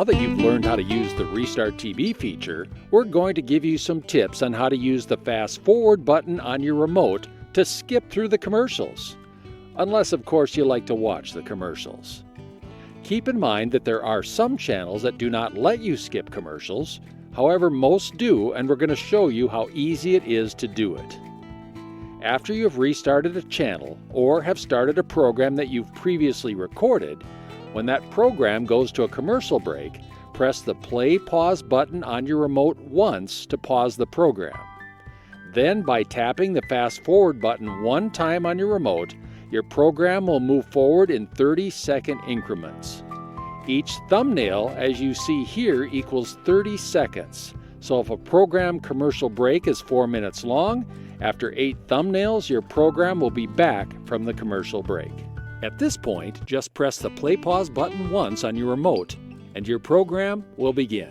Now that you've learned how to use the Restart TV feature, we're going to give you some tips on how to use the fast forward button on your remote to skip through the commercials. Unless, of course, you like to watch the commercials. Keep in mind that there are some channels that do not let you skip commercials. However, most do, and we're going to show you how easy it is to do it. After you have restarted a channel or have started a program that you've previously recorded, when that program goes to a commercial break, press the play/pause button on your remote once to pause the program. Then, by tapping the fast forward button one time on your remote, your program will move forward in 30-second increments. Each thumbnail, as you see here, equals 30 seconds. So if a program commercial break is 4 minutes long, after 8 thumbnails, your program will be back from the commercial break. At this point, just press the play/pause button once on your remote, and your program will begin.